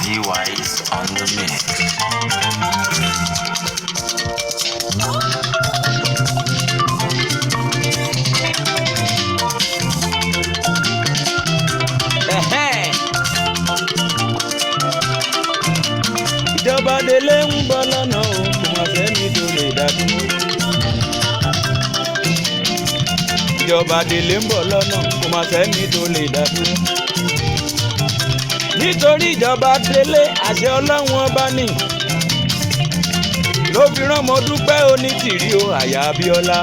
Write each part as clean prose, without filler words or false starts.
G-Wise on the mix. Ìjọba délé ń bọ̀ lọ́nà o, kò mà sẹ́ni tó lè dá dúró. Ìjọba délé ń bọ̀ lọ́nà, kò mà sẹ́ni tó lè dá dúró. Nítorí ìjọba délé àṣẹ Ọlọ́run ọba ni. Ló fi rán mo dúpẹ́ onítìrí o, àyà Abíọ́lá.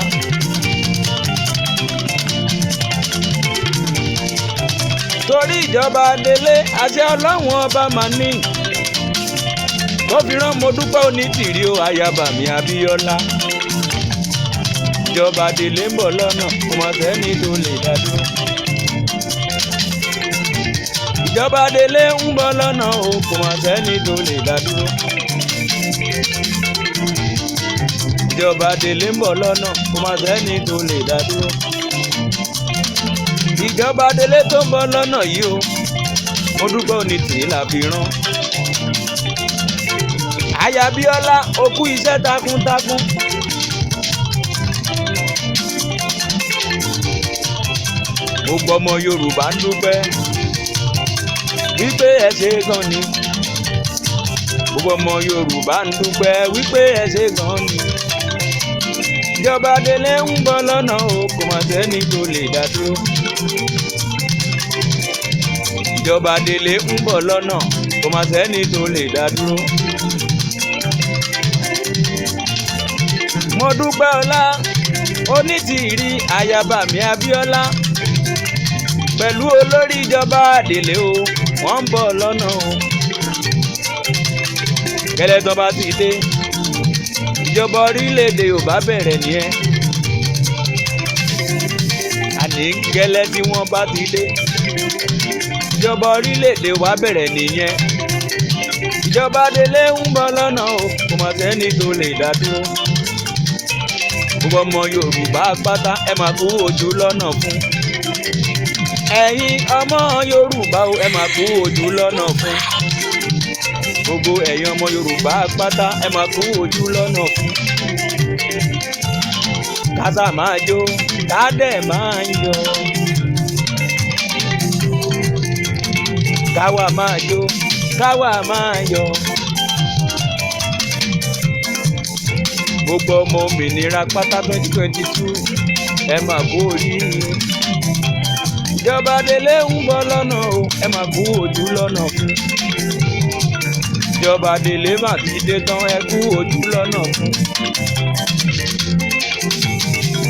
Torí ìjọba délé àṣẹ Ọlọ́run ọba mà ní. Ló fi rán mo dúpẹ́ onítìrí o, àyàbá mi Abíọ́lá. Ìjọba délé ń bọ̀ lọ́nà, kò mà sẹ́ni tó lè dá dúró. Ìjọba délé ń bọ̀ lọ́nà o, kò mà sẹ́ni tó lè dá dúró. Ìjọba délé ń bọ̀ lọ́nà, kò mà sẹ́ni tó lè dá dúró. Ìjọba délé tó ń bọ̀ lọ́nà yìí o, mo dúpẹ́ onítìrí la fi rán. Àyà Abíọ́lá, ó kú iṣẹ́ takuntakun. Gbogbo ọmọ Yorùbá ń dúpẹ́ wípé ẹ ṣé gan ni. Gbogbo ọmọ Yorùbá ń dúpẹ́ wípé ẹ ṣé gan ni. Ìjọba délé ń bọ̀ lọ́nà o, kò mà sẹ́ni tó lè dá dúró. Ìjọba délé ń bọ̀ lọ́nà, kò mà sẹ́ni tó lè dá dúró. Mo dúpẹ́ ọlá onítìrí àyàbá mi Abíọ́lá pẹ̀lú olórí ìjọba délé o, wọ́n ń bọ̀ lọ́nà o. Gẹ́lẹ́ tó bá ti dé, ìjọba orílẹ̀-èdè Yorùbá bẹ̀rẹ̀ nìyẹn. Àní gẹ́lẹ́ tí wọ́n bá ti dé, ìjọba orílẹ̀-èdè wa bẹ̀rẹ̀ nìyẹn. Ìjọba délé ń bọ̀ lọ́nà o, kò mà sẹ́ni tó lè dá dúró. Gbogbo ọmọ Yorùbá pátá ẹ máa kú ojú lọ́nà fún. Ẹ̀yin ọmọ Yorùbá o, ẹ máa kú ojú lọ́nà fún. Gbogbo ẹ̀yin ọmọ Yorùbá pátá ẹ máa kú ojú lọ́nà fún. Kásá máa jó, kádẹ̀ máa ń yọ. Káwa máa jó, káwa máa yọ. Gbogbo ọmọ òmìnira pátá 2022 ẹ máa kú oríire. Ìjọba délé ń bọ̀ lọ́nà o, ẹ máa kú ojú lọ́nà fún. Ìjọba délé mà ti dé tán, ẹ kú ojú lọ́nà fún.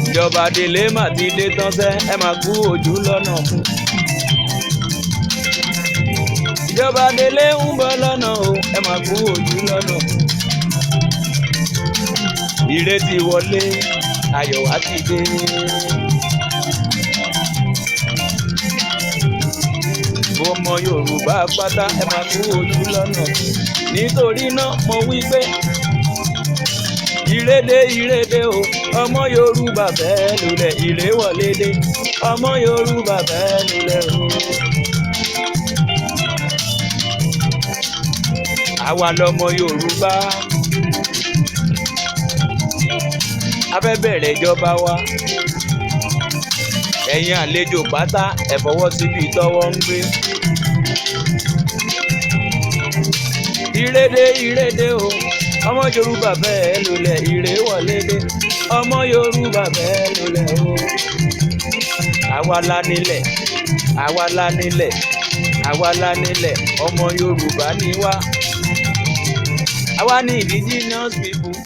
Ìjọba délé mà ti dé tán sẹ́, ẹ máa kú ojú lọ́nà fún. Ìjọba délé ń bọ̀ lọ́nà o, ẹ máa kú ojú lọ́nà fún. Ìrètí wọlé, ayọ̀ wá ti dé. Ọmọ Yorùbá pátá ẹ máa kú ojú lọ́nà. Nítorí náà mo wí pé ìrédé ìrédé o, ọmọ Yorùbá fẹ́ lulẹ̀, ìré wọlé dé, ọmọ Yorùbá fẹ́ lulẹ̀ o. Àwa lọmọ Yorùbá, a fẹ́ bẹ̀rẹ̀ ìjọba wa. Ẹ̀yin àlejò pátá ẹ fọwọ́ síbi tọ́wọ́ ń gbé. Ìrédé ìrédé o, ọmọ Yorùbá fẹ́ lulẹ̀, ìré wọlé dé, ọmọ Yorùbá fẹ́ lulẹ̀ o. Àwa la nílẹ̀, àwa la nílẹ̀, àwa la nílẹ̀, ọmọ Yorùbá ni wá. Àwa ni indigenous people.